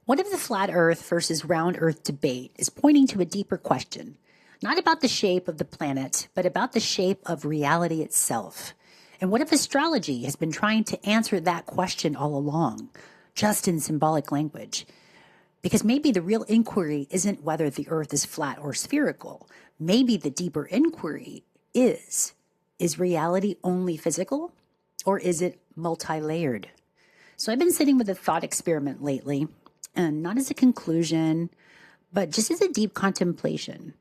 What if the flat Earth versus round Earth debate is pointing to a deeper question, not about the shape of the planet, but about the shape of reality itself? And what if astrology has been trying to answer that question all along, just in symbolic language? Because maybe the real inquiry isn't whether the Earth is flat or spherical. Maybe the deeper inquiry is reality only physical, or is it multi-layered? So I've been sitting with a thought experiment lately, and not as a conclusion, but just as a deep contemplation.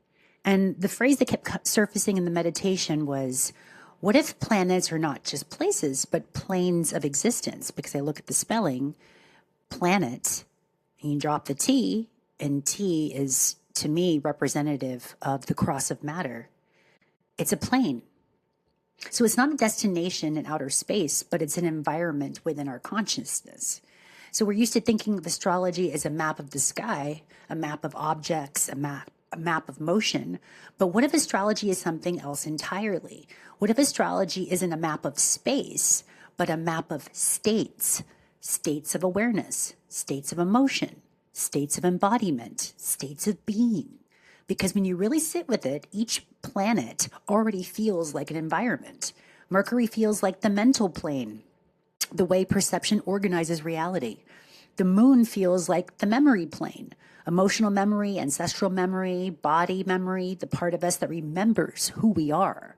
And the phrase that kept surfacing in the meditation was, what if planets are not just places, but planes of existence? Because I look at the spelling, planet, and you drop the T, and T is, to me, representative of the cross of matter. It's a plane. So it's not a destination in outer space, but it's an environment within our consciousness. So we're used to thinking of astrology as a map of the sky, a map of objects, a map of motion. But what if astrology is something else entirely? What if astrology isn't a map of space, but a map of states, states of awareness, states of emotion, states of embodiment, states of being? Because when you really sit with it, each planet already feels like an environment. Mercury feels like the mental plane, the way perception organizes reality. The moon feels like the memory plane, emotional memory, ancestral memory, body memory, the part of us that remembers who we are.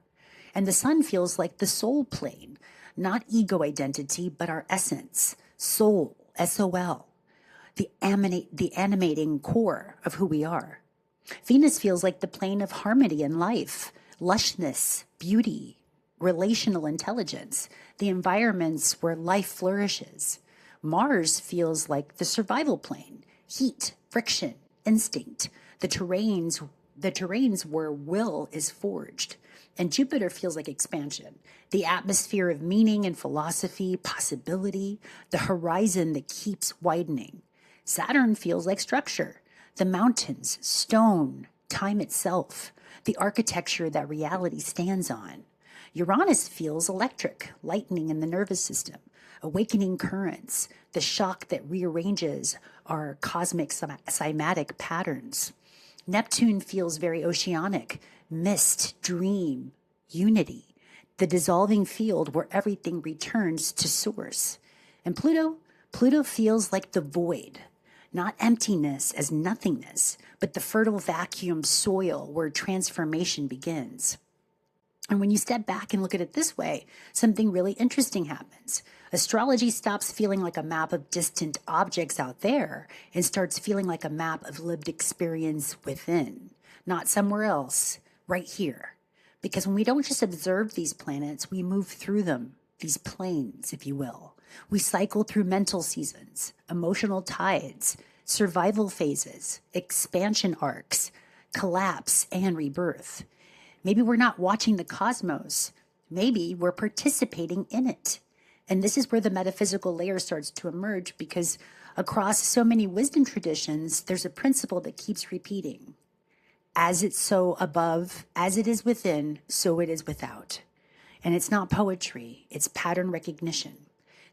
And the sun feels like the soul plane, not ego identity, but our essence, soul, SOL, the animating core of who we are. Venus feels like the plane of harmony in life, lushness, beauty, relational intelligence, the environments where life flourishes. Mars feels like the survival plane, heat, friction, instinct, the terrains where will is forged. And Jupiter feels like expansion, the atmosphere of meaning and philosophy, possibility, the horizon that keeps widening. Saturn feels like structure, the mountains, stone, time itself, the architecture that reality stands on. Uranus feels electric, lightning in the nervous system, awakening currents, the shock that rearranges our cosmic cymatic patterns. Neptune feels very oceanic, mist, dream, unity, the dissolving field where everything returns to source. And Pluto feels like the void, not emptiness as nothingness, but the fertile vacuum soil where transformation begins. And when you step back and look at it this way, something really interesting happens. Astrology stops feeling like a map of distant objects out there and starts feeling like a map of lived experience within, not somewhere else, right here. Because when we don't just observe these planets, we move through them, these planes, if you will. We cycle through mental seasons, emotional tides, survival phases, expansion arcs, collapse, and rebirth. Maybe we're not watching the cosmos. Maybe we're participating in it. And this is where the metaphysical layer starts to emerge, because across so many wisdom traditions, there's a principle that keeps repeating. As it's so above, as it is within, so it is without. And it's not poetry, it's pattern recognition.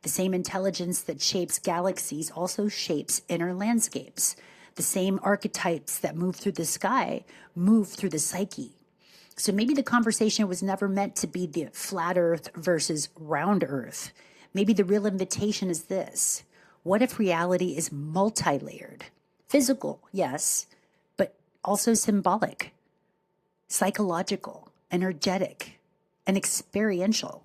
The same intelligence that shapes galaxies also shapes inner landscapes. The same archetypes that move through the sky move through the psyche. So maybe the conversation was never meant to be the flat Earth versus round Earth. Maybe the real invitation is this. What if reality is multi-layered? Physical, yes, but also symbolic, psychological, energetic, and experiential.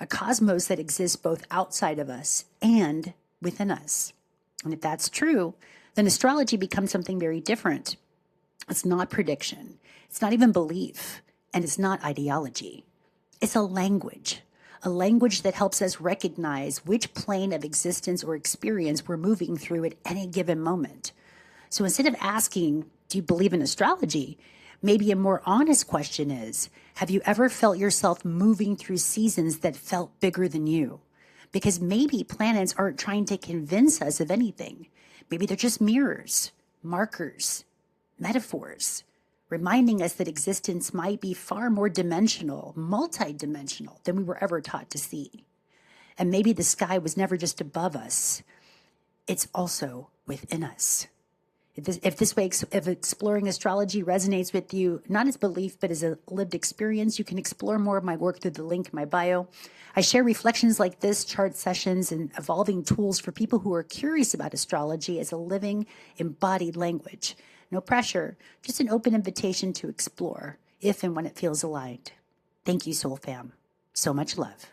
A cosmos that exists both outside of us and within us. And if that's true, then astrology becomes something very different. It's not prediction. It's not even belief. And it's not ideology. It's a language that helps us recognize which plane of existence or experience we're moving through at any given moment. So instead of asking, do you believe in astrology? Maybe a more honest question is, have you ever felt yourself moving through seasons that felt bigger than you? Because maybe planets aren't trying to convince us of anything. Maybe they're just mirrors, markers, metaphors, reminding us that existence might be far more dimensional, multidimensional than we were ever taught to see. And maybe the sky was never just above us. It's also within us. If exploring astrology resonates with you, not as belief, but as a lived experience, you can explore more of my work through the link in my bio. I share reflections like this, chart sessions, and evolving tools for people who are curious about astrology as a living, embodied language. No pressure, just an open invitation to explore, if and when it feels aligned. Thank you, Soul Fam. So much love.